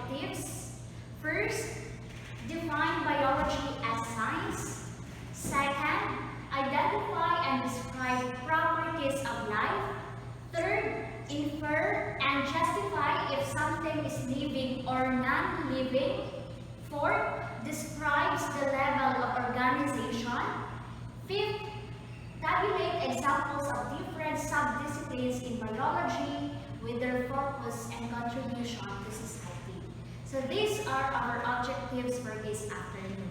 objectives. First, define biology as science. Second, identify and describe properties of life. Third, infer and justify if something is living or non-living. Fourth, describes the level of organization. Fifth, tabulate examples of different subdisciplines in biology with their focus and contribution to society. So these are our objectives for this afternoon.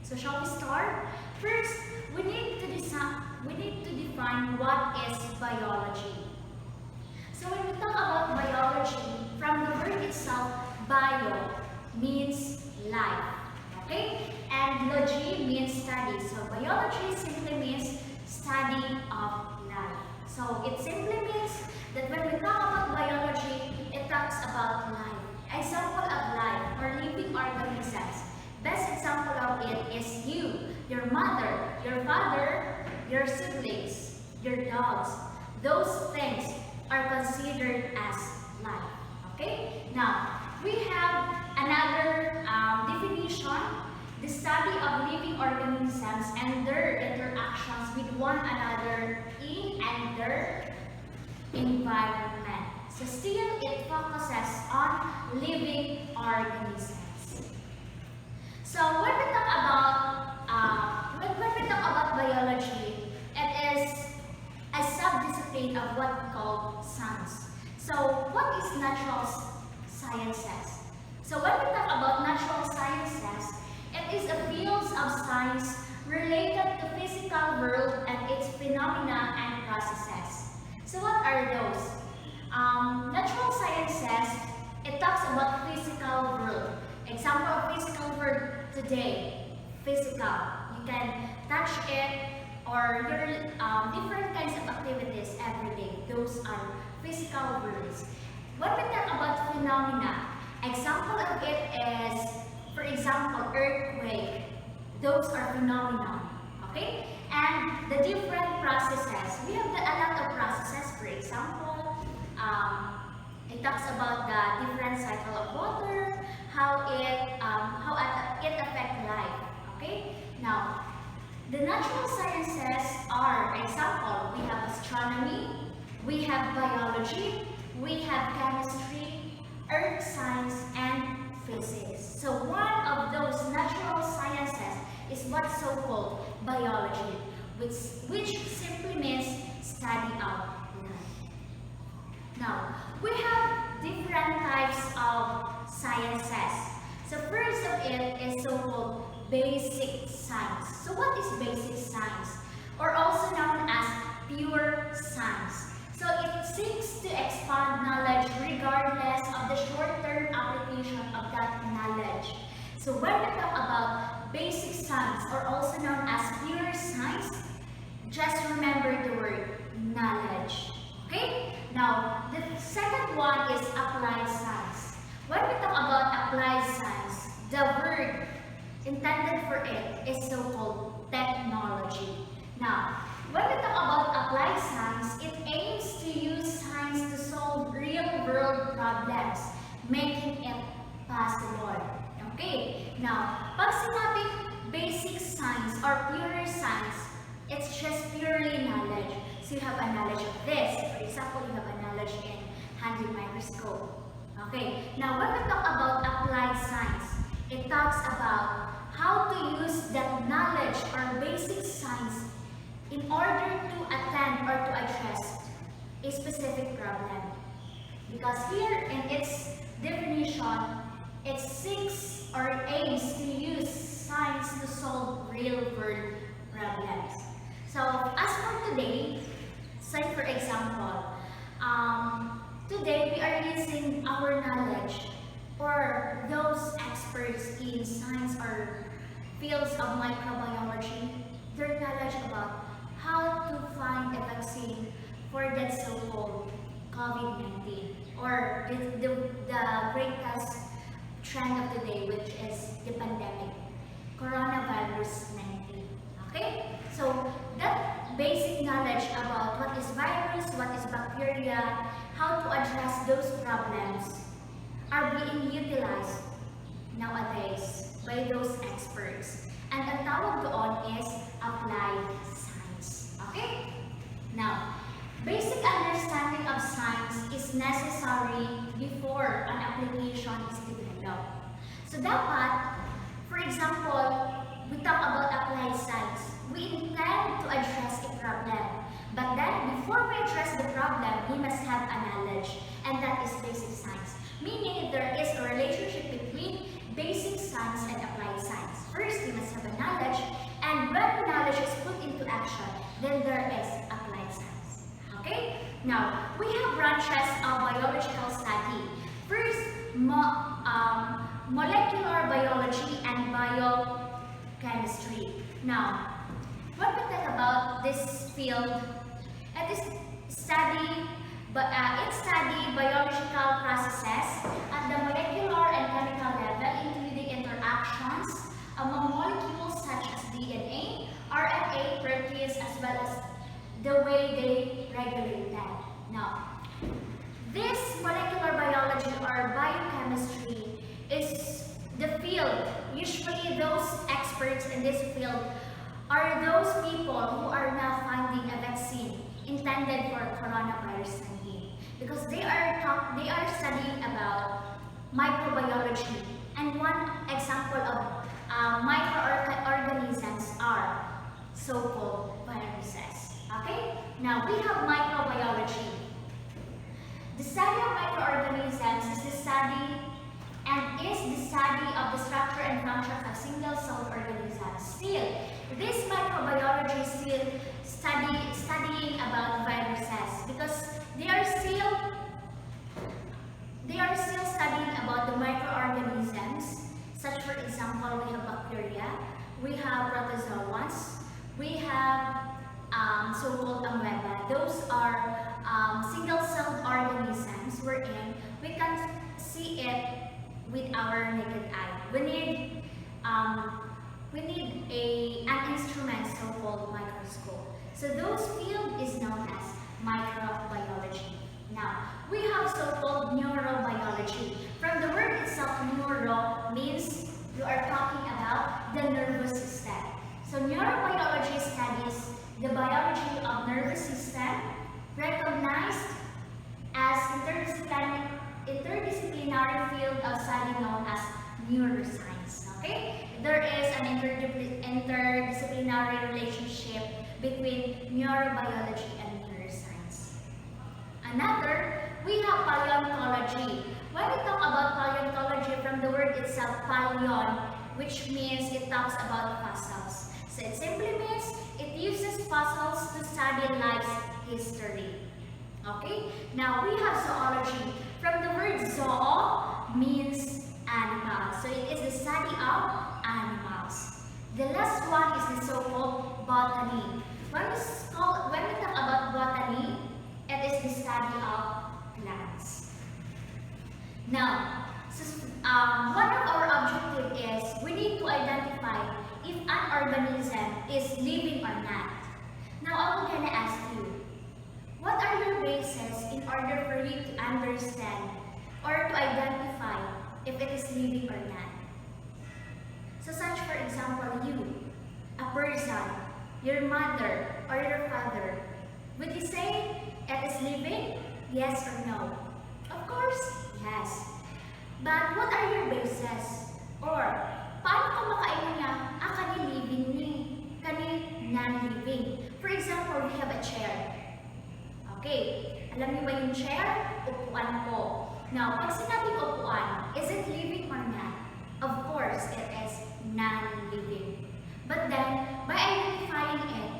So shall we start? First, we need to define what is biology. So when we talk about biology, from the word itself, bio means life, okay? And logy means study. So biology simply means study of life. So it simply means that when we talk about biology, it talks about life. Example of life or living organisms. Best example of it is you, your mother, your father, your siblings, your dogs. Those things are considered as life. Okay? Now, we have another definition, the study of living organisms and their interactions with one another in and their environment. So still, it focuses on living organisms. So when we talk about biology, it is a subdiscipline of what we call science. So what is natural sciences? So when we talk about natural sciences, it is a field of science related to physical world and its phenomena and processes. So what are those? Natural sciences, it talks about physical world. Example of physical world today, physical. You can touch it or your different kinds of activities every day. Those are physical worlds. When we talk about phenomena, example of it is, for example, earthquake. Those are phenomena. Okay? And the different processes. We have a lot of processes. For example, it talks about the different cycle of water, how it affects life. Okay? Now, the natural sciences are, example, we have astronomy, we have biology, we have chemistry, earth science, and physics. So one of those natural sciences is what's so-called biology, which simply means study of life. Now, we have different types of sciences. So first of it is so-called basic science. So what is basic science? Or also known as pure science. So it seeks to expand knowledge regardless of the short-term application of that knowledge. So when we talk about basic science, or also known as pure science, just remember the word knowledge. Okay? Now, the second one is applied science. When we talk about applied science, the word intended for it is so-called technology. Now, when we talk about applied science, it aims to use science to solve real-world problems, making it possible. Okay? Now, pag sinabing basic science or pure science, it's just purely knowledge. So you have a knowledge of this. For example, you have a knowledge in handling microscope. Okay? Now, when we talk about applied science, it talks about how to use that knowledge or basic science in order to attend or to address a specific problem. Because here in its definition, it seeks or aims to use science to solve real-world problems. So, as for today, say for example, today we are using our knowledge or those experts in science or fields of microbiology, their knowledge about how to find a vaccine for that so-called COVID-19 or the greatest trend of the day, which is the pandemic, coronavirus 19. Okay? So that basic knowledge about what is virus, what is bacteria, how to address those problems are being utilized nowadays by those experts. And ang tawag doon is applied science. Okay? Now, basic understanding of science is necessary before an application is developed. So dapat, for example, we talk about applied science. We intend to address a problem. But then, before we address the problem, we must have a knowledge. And that is basic science. Meaning, there is a relationship between basic science and applied science. First, we must have a knowledge. And when the knowledge is put into action, then there is applied science. Okay? Now, we have branches of biological study. First, molecular biology and biochemistry. Now, when we talk about this field, it is study biological processes at the molecular and chemical level, including interactions among molecules such as DNA, RNA, proteins, as well as the way they regulate them. Now, this molecular biology or biochemistry is the field. Usually those experts in this field are those people who are now finding a vaccine intended for coronavirus 19, because they are studying about microbiology, and one example of microorganisms are so-called viruses. Okay? Now we have microbiology. The study of microorganisms is the study of the structure and functions of single-celled organisms. Still, this microbiology is still studying about viruses, because they are still studying about the microorganisms. Such, for example, we have bacteria, we have protozoans, we have so-called amoeba. Those are single-celled organisms wherein we can see it with our naked eye. We need an instrument so-called microscope. So those field is known as microbiology. Now, we have so-called neurobiology. From the word itself, neuro means you are talking about the nervous system. So neurobiology studies the biology of nervous system, recognized as interdisciplinary field of study known as neuroscience. Okay? There is an interdisciplinary relationship between neurobiology and neuroscience. Another, we have paleontology. When we talk about paleontology, from the word itself, paleon, which means it talks about fossils. So it simply means it uses fossils to study life's history. Okay? Now we have zoology. From the word zoo means animal. So it is the study of animals. The last one is the so-called botany. When we talk about botany, it is the study of plants. Now, one of our objectives is we need to identify if an organism is living or not. Now, I will gonna ask you, what are your bases in order for you to understand or to identify if it is living or not? So such, for example, you, a person, your mother or your father, would you say it is living? Yes or no? Of course, yes. But what are your bases? Or, paano ka makainin niya, kani living ni, kani non-living? For example, we have a chair. Okay, alam niyo ba yung chair? Upuan ko. Now, pag sinabing upuan, is it living or not? Of course, it is non-living. But then, by identifying it,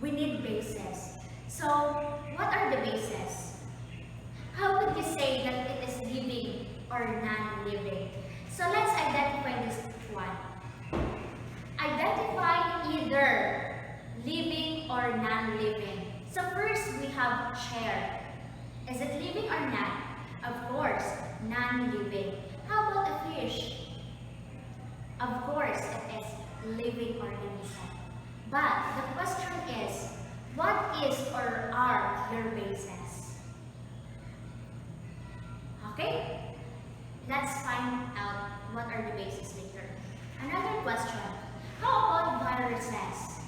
we need bases. So, what are the bases? How would you say that it is living or non-living? So, let's identify this one. Identify either living or non-living. So, first we have chair. Is it living or not? Of course, non-living. How about a fish? Of course, it is living organism. But the question is, what is or are your bases? Okay? let's find out what are the bases later. Another question, how about viruses?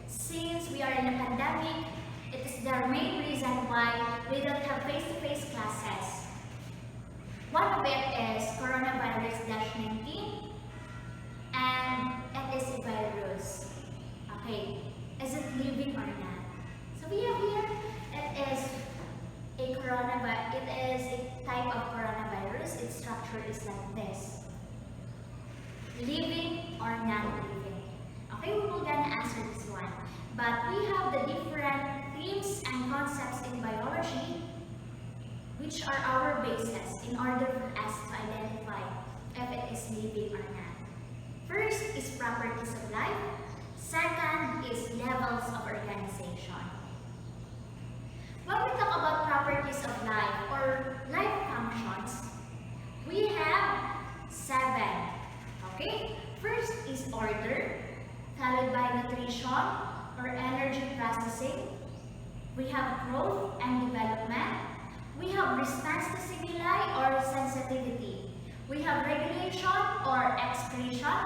Since we are in a pandemic, it is the main reason why we don't have face-to-face classes. One of it is coronavirus-19 and it is a virus. Okay, is it living or not? So we have here, it is a type of coronavirus. Its structure is like this. Living or non-living? Okay, we will gonna answer this one. But we have the different themes and concepts in biology, which are our bases in order for us to identify if it is living or not. First is properties of life. Second is levels of organization. When we talk about properties of life or life functions, we have 7. Okay? First is order, followed by nutrition or energy processing. We have growth and development. We have response to stimuli or sensitivity. We have regulation or excretion.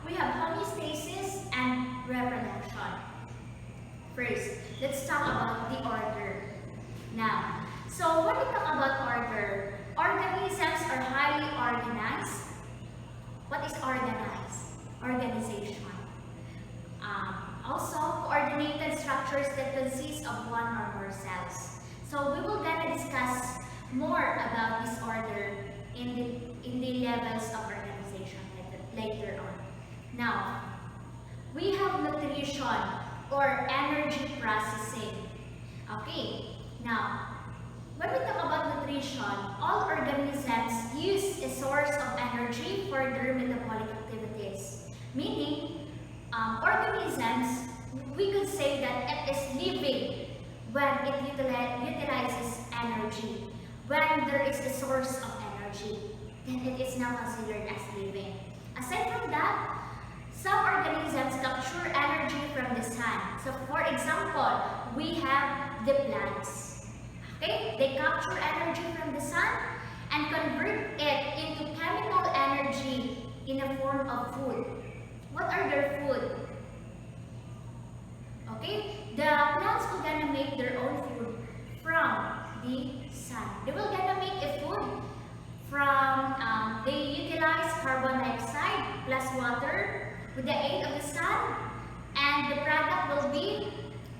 We have homeostasis and reproduction. First, let's talk about the order. Now, so when we talk about order, organisms are highly organized. What is organized? Organization. Also, coordinated structures that consist of one or more cells. So we will gonna discuss more about this order in the levels of organization later on. Now, we have nutrition or energy processing. Okay, now, when we talk about nutrition, all organisms use a source of energy for their metabolic activities. Meaning, organisms, we could say that it is living when it utilizes energy. When there is a source of energy, then it is now considered as living. Aside from that, some organisms capture energy from the sun. So for example, we have the plants. Okay? They capture energy from the sun and convert it into chemical energy in the form of food. What are their food? Okay? The plants will gonna make their own food from the sun. They will gonna make a food from, they utilize carbon dioxide plus water with the aid of the sun, and the product will be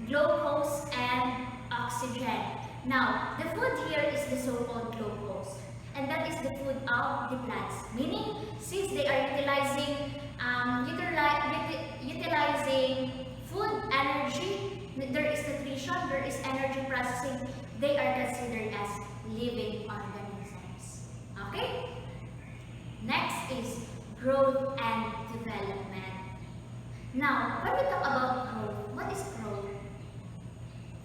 glucose and oxygen. Now, the food here is the so-called glucose, and that is the food of the plants. Meaning, since they are utilizing food energy, there is nutrition, there is energy processing, they are considered as living organisms. Okay? Next is growth and development. Now, when we talk about growth, what is growth?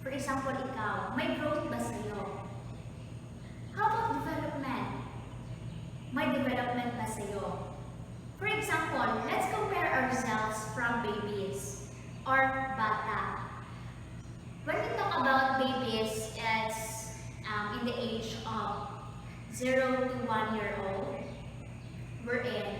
For example, ikaw, may growth ba sa'yo? How about development? May development ba sa'yo? For example, let's compare ourselves from babies or bata. When we talk about babies, it's in the age of 0 to 1 year old, wherein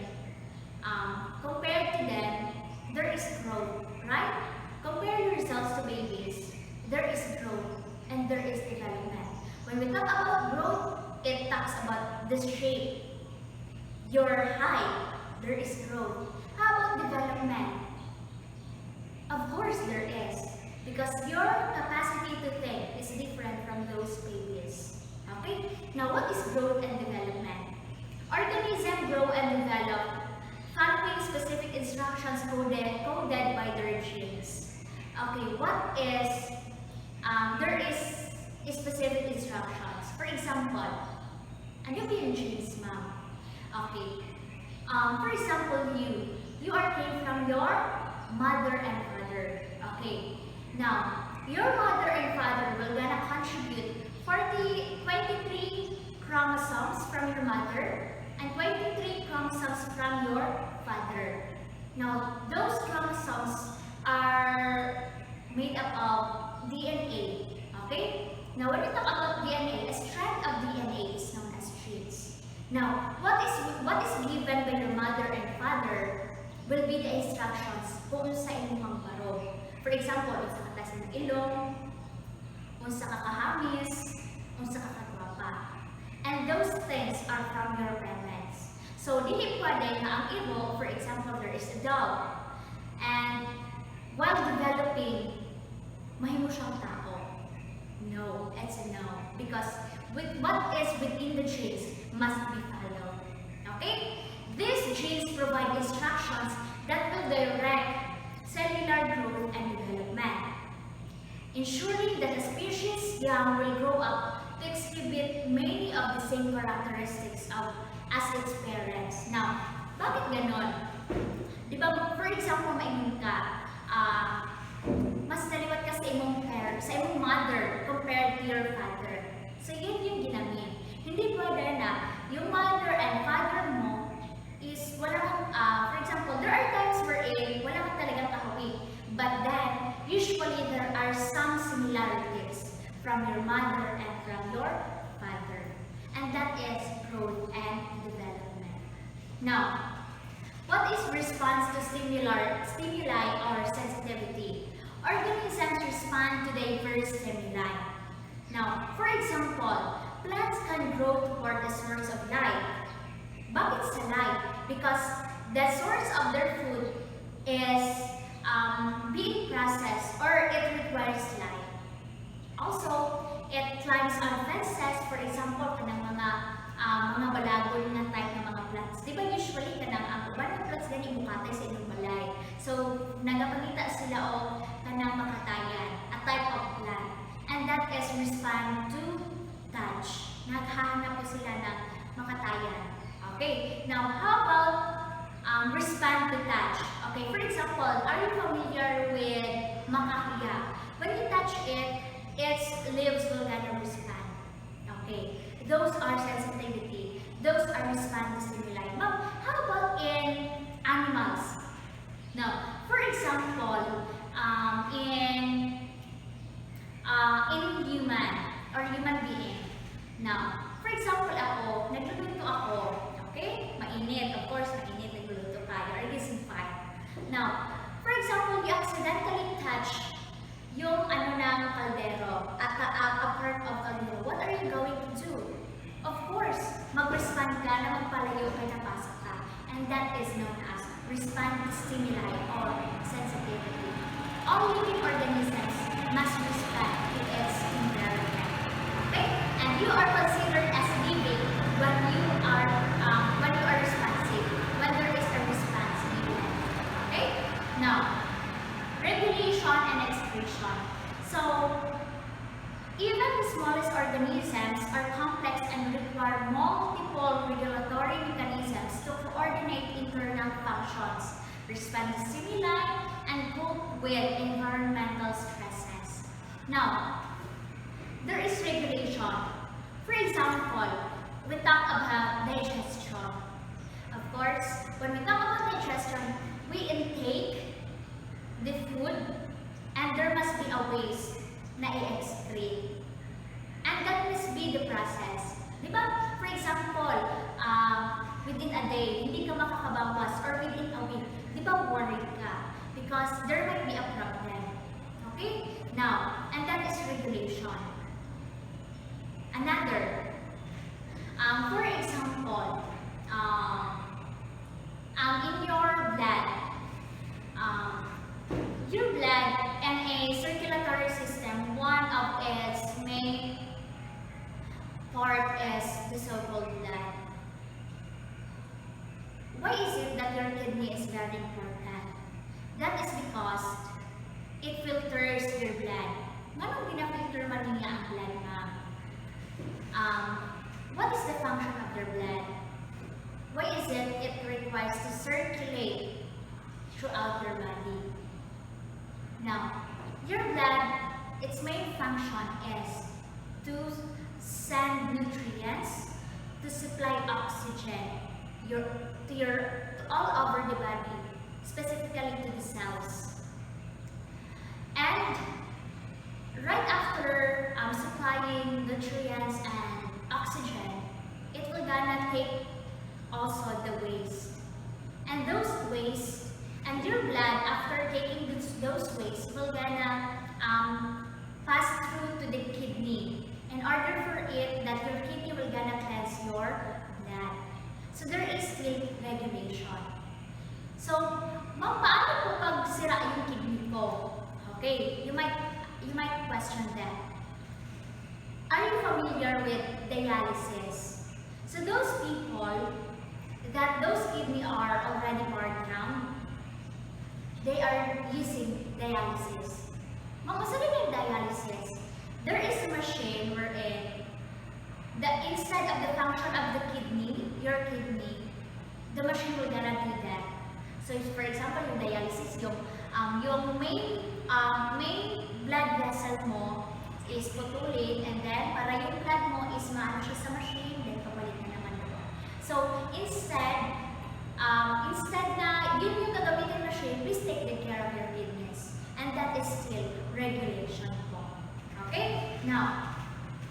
compared to them, there is growth, right? Compare yourselves to babies, there is growth and there is development. When we talk about growth, it talks about the shape, your height, there is growth. How about development? Of course there is, because your capacity to think is different from those babies. Okay? Now, what is growth and development? Organisms grow and develop following specific instructions coded by their genes. Okay, what is, there is specific instructions. For example, ano ba yung genes, ma'am? Okay. For example, you are came from your mother and father. Okay. Now, your mother and father will gonna contribute 23 chromosomes from your mother and 23 chromosomes from your father. Now, those chromosomes are made up of DNA. Okay? Now, when we talk about DNA, a strand of DNA is known as genes. Now, what what is given by your mother and father will be the instructions kung sa inyong baro. For example, unsa ka tas ng ilong, unsa ka kahamis, unsa ka katwapa. And those things are from your parents. So, dili pwede na ang imo, for example, there is a dog. And while developing, mahimo siyang tao. No, it's a no. Because with what is within the genes must be followed. Okay? These genes provide instructions that will direct cellular growth and development, ensuring that the species young will grow up to exhibit many of the same characteristics as its parents. Now, bakit ganon? Di ba, for example, maingon ka, mas naliwat ka sa imong mother compared to your father. So, yun yung ginamit. Hindi pwede na yung mother and father mo is walang, for example, there are times wherein wala ka talagang kahawig. But then, usually there are some similarities from your mother and from your father. And that is growth and development. Now, what is response to stimuli or sensitivity? Organisms respond to diverse stimuli. Now, for example, plants can grow toward the source of light. Bakit sa light? Because the source of their food is being processed or it requires light. Also, it climbs on fences, for example, kanang mga balagol na type ng mga plants. Di ba usually kanang ang uban ng plants gani mukatay sa inyong balay. So, nagapangita sila o kanang makatayan, a type of plant. And that is respond to touch. Naghahanap po sila ng makatayan. Okay, now how about respond to touch? Okay, for example, are you familiar with makahiya? When you touch it, its leaves will gonna respond. Okay, those are sensitivity. Those are respond to stimuli. Now, how about in animals? Now, for example, in human or human being. Now, for example, ako, nagluluto ako. Okay? Mainit. Of course, mainit. Nagluluto tayo. Or using fire. Now, for example, you accidentally touch yung ng kaldero at a part of kaldero. What are you going to do? Of course, mag-respond ka na magpalayo kay napasok ka. And that is known as respond to stimuli or sensitivity. All living organisms must respond to its environment. Okay? And you are considered as living when you are responsive, when there is a response needed. Okay? Now, regulation and excretion. So, even the smallest organisms are complex and require multiple regulatory mechanisms to coordinate internal functions, respond to stimuli, and cope with environmental stresses. Now, there is regulation. For example, we talk about digestion. Of course, when we talk about digestion, we intake the food and there must be a waste na i-excrete. And that must be the process. Diba? For example, within a day, hindi ka makakabawas or within a week, diba worried ka? Because there might be a problem. Okay? Now, and that is regulation. Another, for example, in your blood and a circulatory system, one of its main part is the so-called blood. Why is it that your kidney is very important? That is because it filters your blood. Anong pinafilter man niya ang blood, ma'am? What is the function of your blood? Why is it requires to circulate throughout your body? Now, your blood, its main function is to send nutrients, to supply oxygen to all over the body, specifically to the cells. And right after supplying nutrients and oxygen, it will gonna take also the waste. And those waste, and your blood, after taking those waste, will gonna pass through to the kidney in order for it that your kidney will gonna cleanse your blood. So there is still regulation. So, ma'am, paano po pag sira yung kidney ko? Okay, you might question that. Are you familiar with dialysis? So those people that those kidney are already worn down, they are using dialysis. Ma'am, sa yung dialysis, there is a machine wherein instead of the function of the kidney, your kidney, the machine will gonna do that. So for example, yung dialysis, yung main blood vessel mo is putulin, and then para yung blood mo is maano siya sa machine, then kapalit na naman doon. So instead na yun yung gagamitin machine, please take good care of your kidneys. And that is still regulation po. Okay? Now,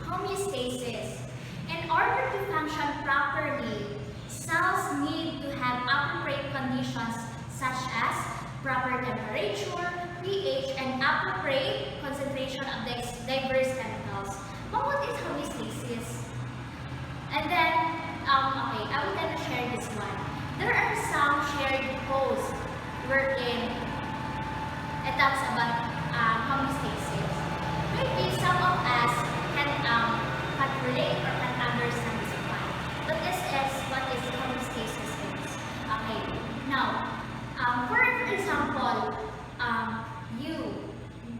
homeostasis. In order to function properly, cells need to have appropriate conditions such as proper temperature, pH, and appropriate concentration of the diverse chemicals. But what is homeostasis? And then, okay, I will gonna share this one. There are some shared posts wherein it talks about homeostasis. Maybe some of us can relate or can understand this one. But this is what is homeostasis is. Okay, now, for example,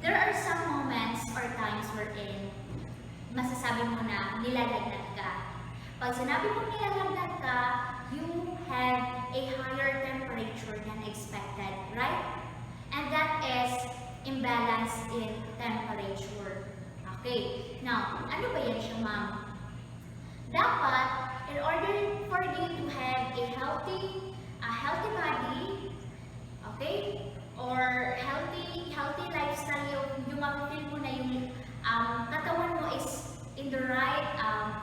there are some moments or times wherein masasabi mo na nilalagnat ka. Pag sinabi mo nilalagnat ka, you have a higher temperature than expected, right? And that is imbalance in temperature. Okay, now, ano ba yan siya, ma'am? Dapat, in order for you to have a healthy body, okay, or healthy lifestyle, yung mapipil mo na yung katawan mo is in the right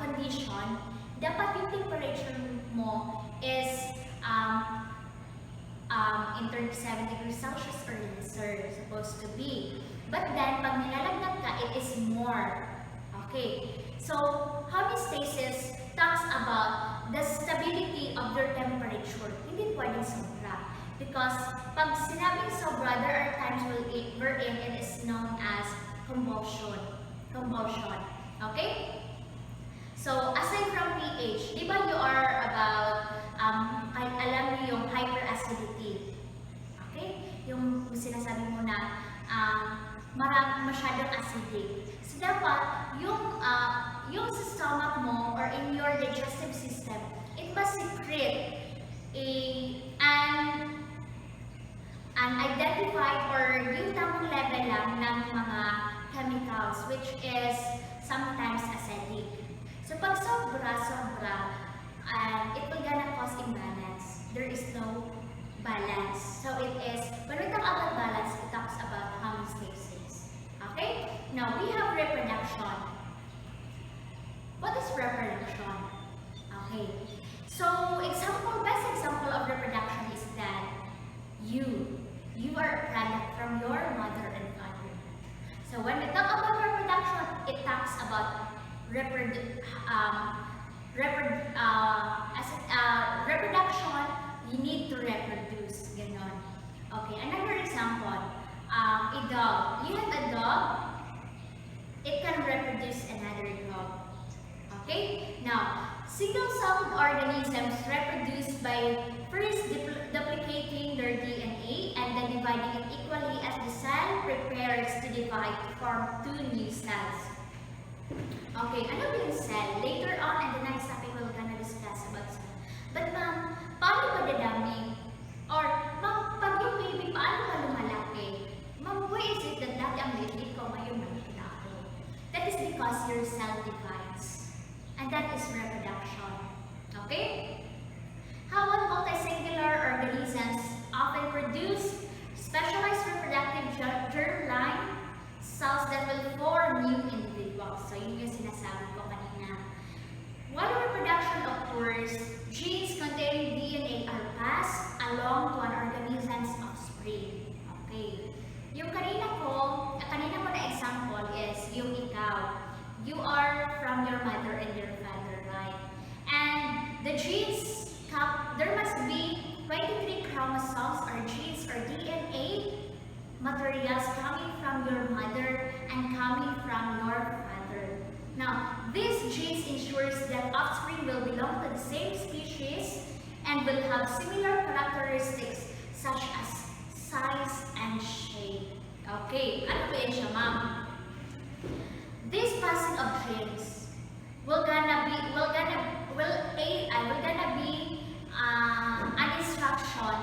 condition, dapat yung temperature mo is in 37 degrees Celsius or lesser, supposed to be. But then, pag nilalagnat ka, it is more. Okay, so homeostasis talks about the stability of your temperature. Hindi pwedeng sobra. Because pag sinabing sobra, there are times wherein it is known as combustion. Okay? So, aside from pH, di ba you are about, alam niyo yung hyperacidity. Okay? Yung sinasabi mo na masyadong acidic. So, dapat yung sa stomach mo or in your digestive system, it must secrete an identified or yung tamang level lang ng mga chemicals which is sometimes acidic. So pag sobra, it will gonna cause imbalance. There is no balance. So it is, when we talk about balance, it talks about homeostasis. Okay? Now we have reproduction. What is reproduction? Okay. So best example of reproduction is that you are a product from your mother and father. So when we talk about reproduction, it talks about reproduction. You need to reproduce. Ganon. Okay, another example. A dog. You have a dog. It can reproduce another dog. Okay? Now, single-celled organisms reproduce by first duplicating their DNA and then dividing it equally as the cell prepares to divide to form two new cells. Okay, ano ba yung cell? Later on in the next topic, we're gonna discuss about cell. But ma'am, paano ba dadami? Or ma'am, pag yung baby, paano ba lumalaki? Ma'am, why is it that dati ang liit ko, ngayon malaki na ako? That is because your cell divides. And that is reproduction. Okay? How multicellular organisms often produce specialized reproductive germline cells that will form new individuals. So, yun yung sinasabi ko kanina. materials coming from your mother and coming from your father. Now, this genes ensures that offspring will belong to the same species and will have similar characteristics such as size and shape. Okay, ano po yan siya, ma'am? This passing of genes will gonna be an instruction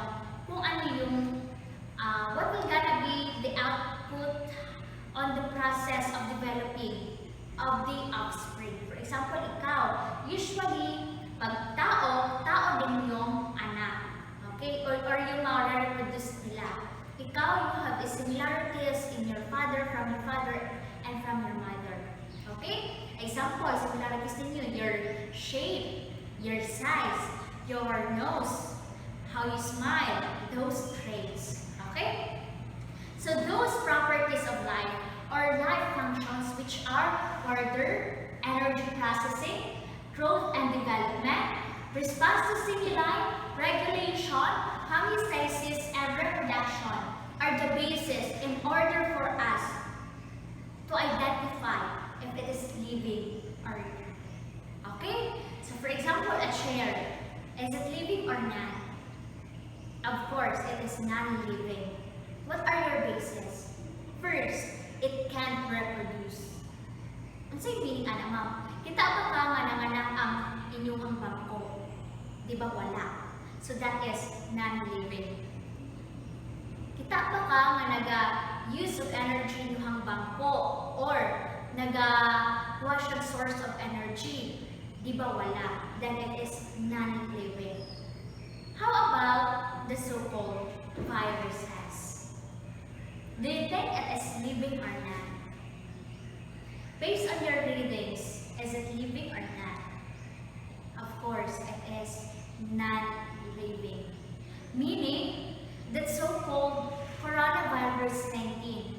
kung ano yung what will gonna be the output on the process of developing of the offspring. For example, ikaw, usually pag tao din yung anak. Okay? Or yung mga reproduce nila. Ikaw, you have similarities in your father, from your father, and from your mother. Okay? Example, similarities ninyo, your shape, your size, your nose, how you smile, those traits. Okay? So those properties of life or life functions which are order, energy processing, growth and development, response to stimuli, regulation, homeostasis, and reproduction are the basis in order for us to identify if it is living or not. Okay? So for example, a chair, is it living or not? Of course, it is non-living. What are your bases? First, it can't reproduce. Ano sa'yo meaning, ana, ma'am? Kita ba ka nga nanganak ang inyong bangko? Di ba wala? So that is non-living. Kita ba ka nga naga-use of energy inyong bangko or naga-wash of source of energy? Di ba wala? Then it is non-living. How about the so-called viruses? Do you think it is living or not? Based on your readings, is it living or not? Of course, it is non-living. Meaning, that so-called coronavirus 19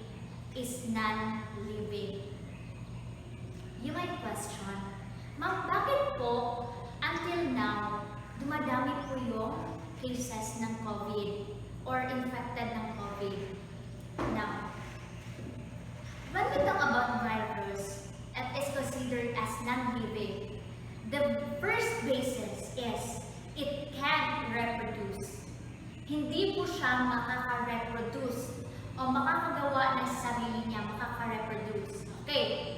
is non-living. You might question, ma'am, bakit po until now, dumadami po yung cases ng COVID or infected ng COVID? Now, when we talk about virus, it is considered as non-living. The first basis is it can reproduce. Hindi po siya makaka-reproduce o makakagawa ng sarili niya, makaka-reproduce. Okay.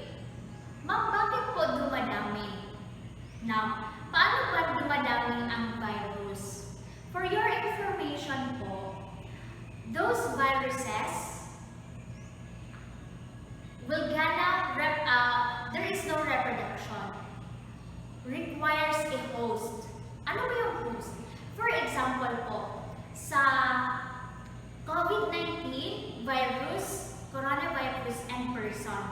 Ma'am, bakit po dumadami? Now, paano ba dumadami ang virus? For your information po, those viruses will there is no reproduction. Requires a host. Ano ba yung host? For example po, sa COVID-19 virus, coronavirus, and person,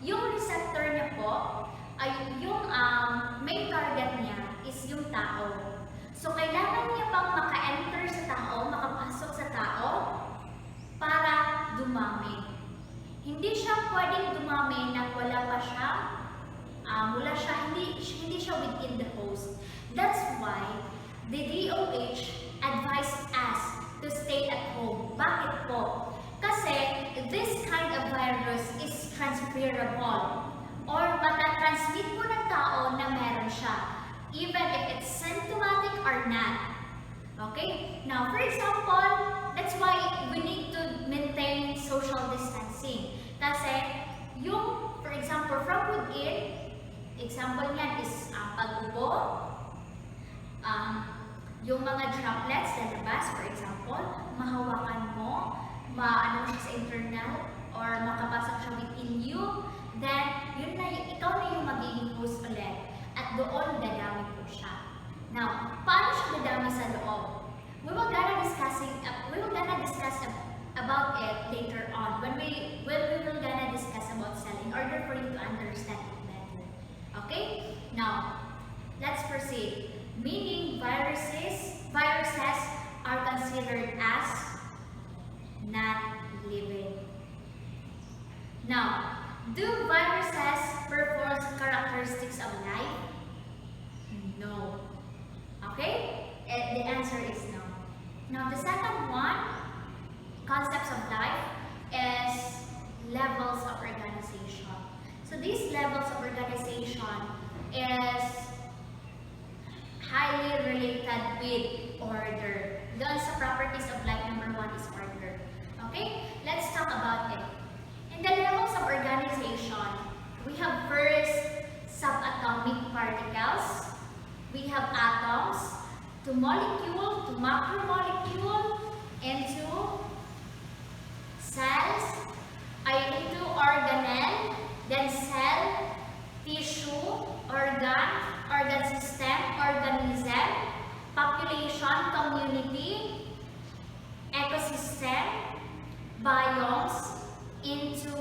yung receptor niya po, ay yung main target niya is yung tao. So, kailangan niya pang maka-enter sa tao, makapasok sa tao, para dumami. Hindi siya pwedeng dumami nang wala pa siya, hindi siya within the host. That's why the DOH advised us to stay at home. Bakit po? Kasi this kind of virus is transferable or matatransmit po ng tao na meron siya, even if it's symptomatic or not. Okay? Now, for example, that's why we need to maintain social distancing. Kasi, yung, for example, from within, example niyan is pag-ubo, yung mga droplets na labas, for example, mahawakan mo, maano siya sa internal, or makapasok siya within you, then, yun na, ikaw na yung magiging host ulit. At doon, dadami po siya. Now, paano siya dadami sa loob? We will gonna discuss about it later on when we will gonna discuss about cell in order for you to understand it better. Okay? Now, let's proceed. Meaning viruses are considered as non-living. Now, do viruses perform characteristics of life? No. Okay? The answer is no. Now, the second one, concepts of life. is highly related with order. Doon sa properties of life, number 1 is order. Okay? Let's talk about it. In the levels of organization, we have first subatomic particles. We have atoms, to molecule, to macromolecule, into cells, into organelle, then cell, tissue, organ system, organism, population, community, ecosystem, biomes, into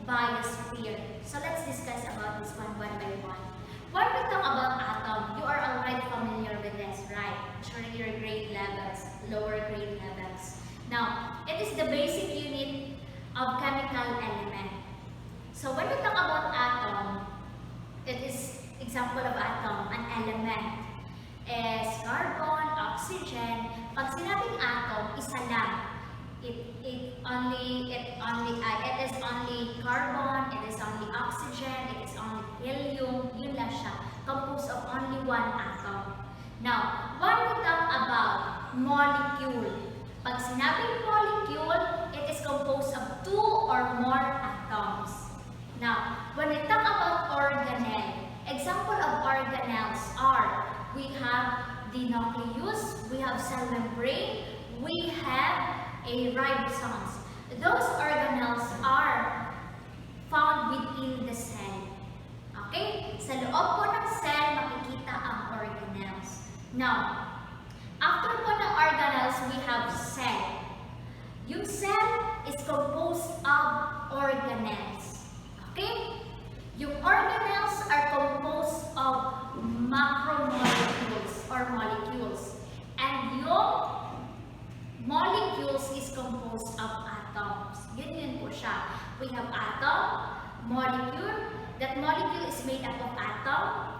biosphere. So let's discuss about this one by one. When we talk about atom, you are already familiar with this, right? During your grade levels, lower grade levels. Now, it is the basic unit of chemical element. So when we talk about atom, it is example of atom, an element is carbon, oxygen. Pag sinabing atom, isa lang. It is only carbon, it is only oxygen, it is only helium, yun lang siya. Composed of only one atom. Now, when we talk about molecule, pag sinabing molecule, it is composed of 2 or more atoms. Now, when we talk about organelle, example of organelles are, we have the nucleus, we have cell membrane, we have a ribosomes. Those organelles are found within the cell. Okay? Sa loob po ng cell, makikita ang organelles. Now, after po ng organelles, we have cell. Yung cell is composed of organelles. Okay? Yung organelles are composed of macromolecules or molecules. And yung molecules is composed of atoms. Yun po siya. We have atom, molecule. That molecule is made up of atom.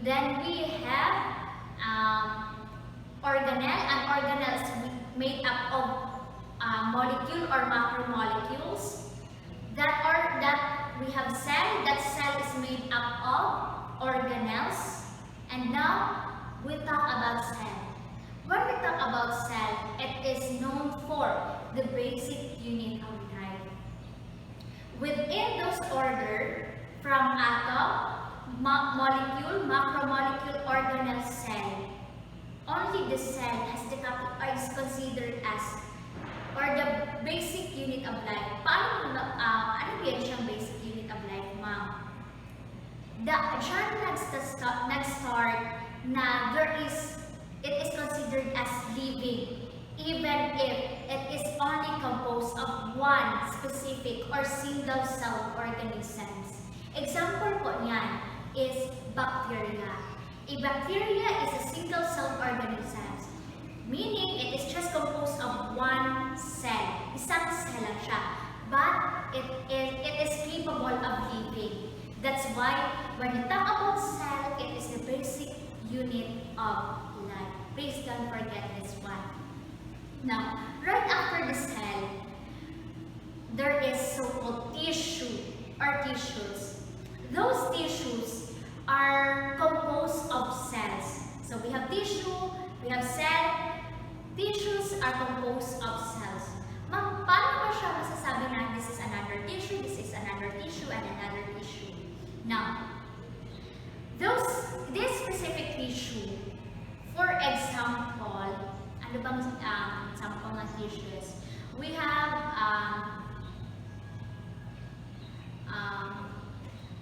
Then we have organelle, and organelle is made up of molecule or macromolecules. That we have cell. That cell is made up of organelles. And now we talk about cell. When we talk about cell, it is known for the basic unit of life. Within those order, from atom, molecule, macromolecule, organelle, cell, only the cell is considered as, or the basic unit of life. Paano ano yan siyang basic unit of life, ma'am? Diyan nag-start na it is considered as living, even if it is only composed of one specific or single-celled organisms. Example po niyan is bacteria. A bacteria is a single-celled organism, meaning it is just composed of one cell. Isang cell lang siya, but it is capable of living. That's why when you talk about cell, it is the basic unit of life. Please don't forget this one. Now, right after the cell, there is so-called tissue or tissues. Those tissues are composed of cells. So we have tissue, we have cell. Tissues are composed of cells. Ma'am, paano ba siya masasabi na this is another tissue, this is another tissue, and another tissue? Now, this specific tissue, for example, ano bang example ng tissues? We have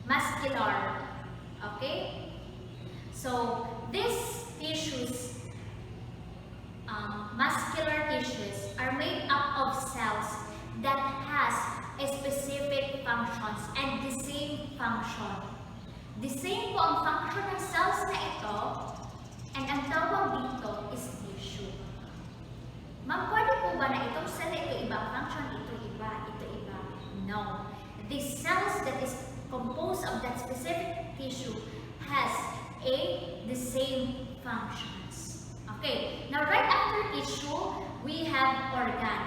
muscular, okay? So, these tissues, muscular tissues, are made up of cells that has a specific functions and the same function. The same po ang function ng cells na ito, and ang tawag dito is tissue. Ma'am, pwede po ba na itong cell na ito iba function, ito iba? No. The cells that is composed of that specific tissue has the same functions. Okay, now right after tissue, we have organ.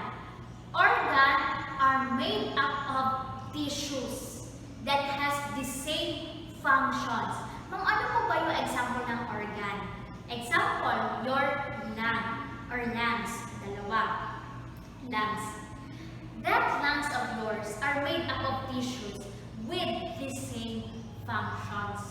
Organ are made up of tissues that has the same functions. Mga are made up of tissues with the same functions.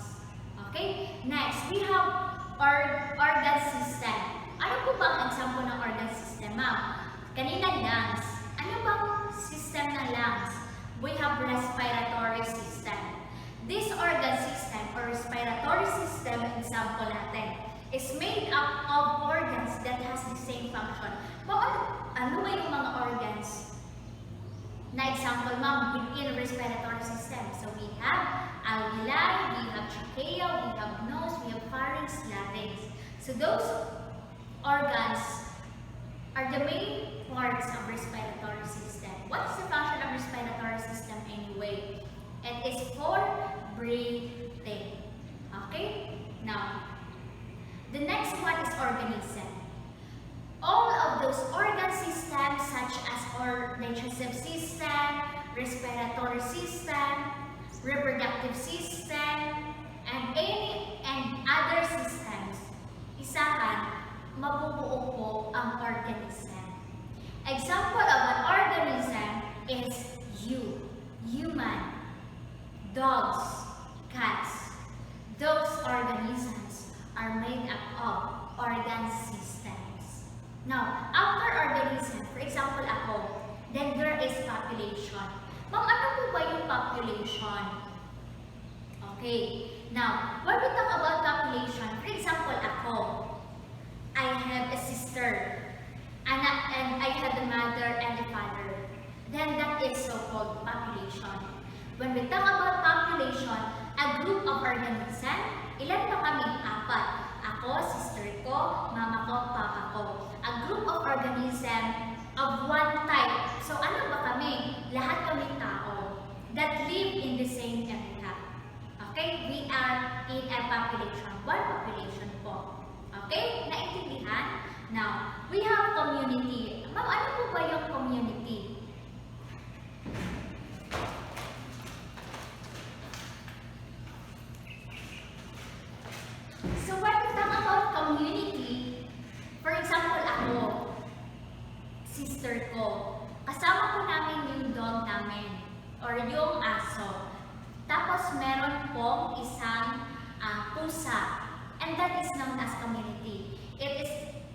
Okay? Next, we have organ system. Ano po ba ang example ng organ system, ma'am? Kanina lungs. Ano bang system ng lungs? We have respiratory system. This organ system or respiratory system, example natin, is made up of organs that has the same function. Ano ba yung mga organs? Na example, ma'am, within respiratory system. So we have alveoli, we have trachea, we have nose, we have pharynx, larynx. So those organs are the main parts of respiratory system. What is the function of respiratory system anyway? It is for breathing. Okay? Now, the next one is organism. All of those organ systems such as digestive system, respiratory system, reproductive system, and other systems, isahan, mabubuo po ang organism. Example of an organism is human, dogs, cats. Those organisms are made up of organ systems. Now, after organism, for example ako, then there is population. Ma'am, ano po ba yung population? Okay. Now, when we talk about population, for example ako, I have a sister, and I have a mother and a father. Then that is so-called population. When we talk about population, a group of organism, ilan pa kami? 4. Ako, sister ko, mama ko, papa ko. A group of organism of one type. So ano ba kami? Lahat kami tao that live in the same area. Okay? We are in a population. One population po. Okay? Naintindihan? Now, we have community. Ma'am, ano po ba yung community? So when we talk about community, for example ako, sister ko, kasama po namin yung dog namin or yung aso. Tapos meron pong isang pusa, and that is known as community. It is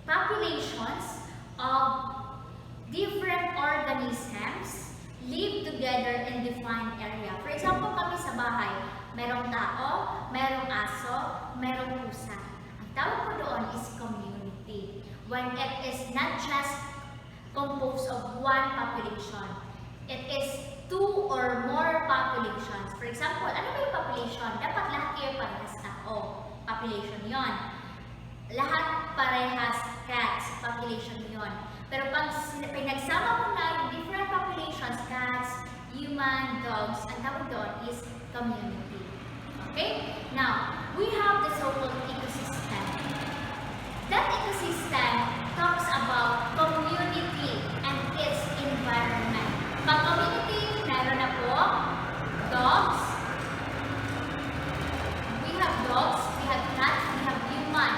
populations of different organisms live together in defined area. For example, kami sa bahay, merong tao, merong aso, merong pusa. Ang tawag ko doon is community. When it is not just composed of one population, it is 2 or more populations. For example, ano ba yung population? Dapat lahat kayo parehas tao. Population yon. Lahat parehas cats. Population yon. Pero pag pinagsama mo na yung different populations, cats, human, dogs, ang tawag doon is community. Okay? Now, we have the so-called ecosystem. That ecosystem talks about community and its environment. Pag community, meron na po dogs. We have dogs, we have cats, we have human,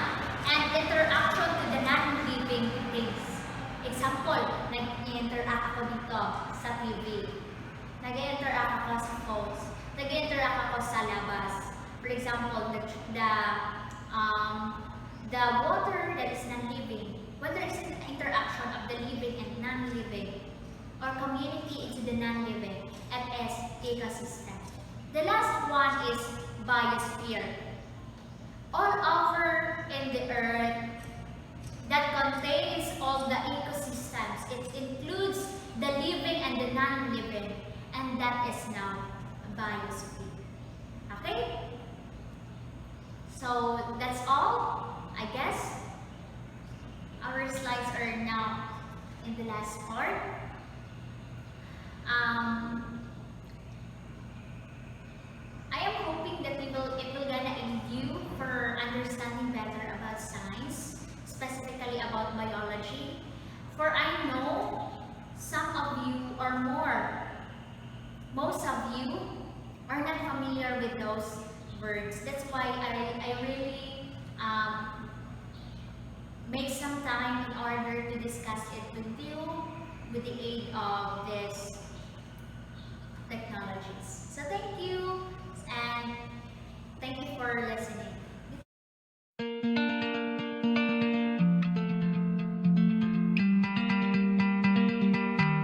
and interaction to the non-living things. Example, nag-interact ako dito sa TV. Nag-interact ako sa phones. Nag-interact ako sa labas. For example, the water that is non-living, whether it's an interaction of the living and non-living, or community into the non-living, it is ecosystem. The last one is biosphere. All over in the earth that contains all the ecosystems. It includes the living and the non-living, and that is now biosphere. Okay? So that's all, I guess. Our slides are now in the last part. I am hoping that it will gonna aid you for understanding better about science, specifically about biology. For I know some of you or most of you are not familiar with those words. That's why I really make some time in order to discuss it with you with the aid of this technologies. So thank you, and thank you for listening.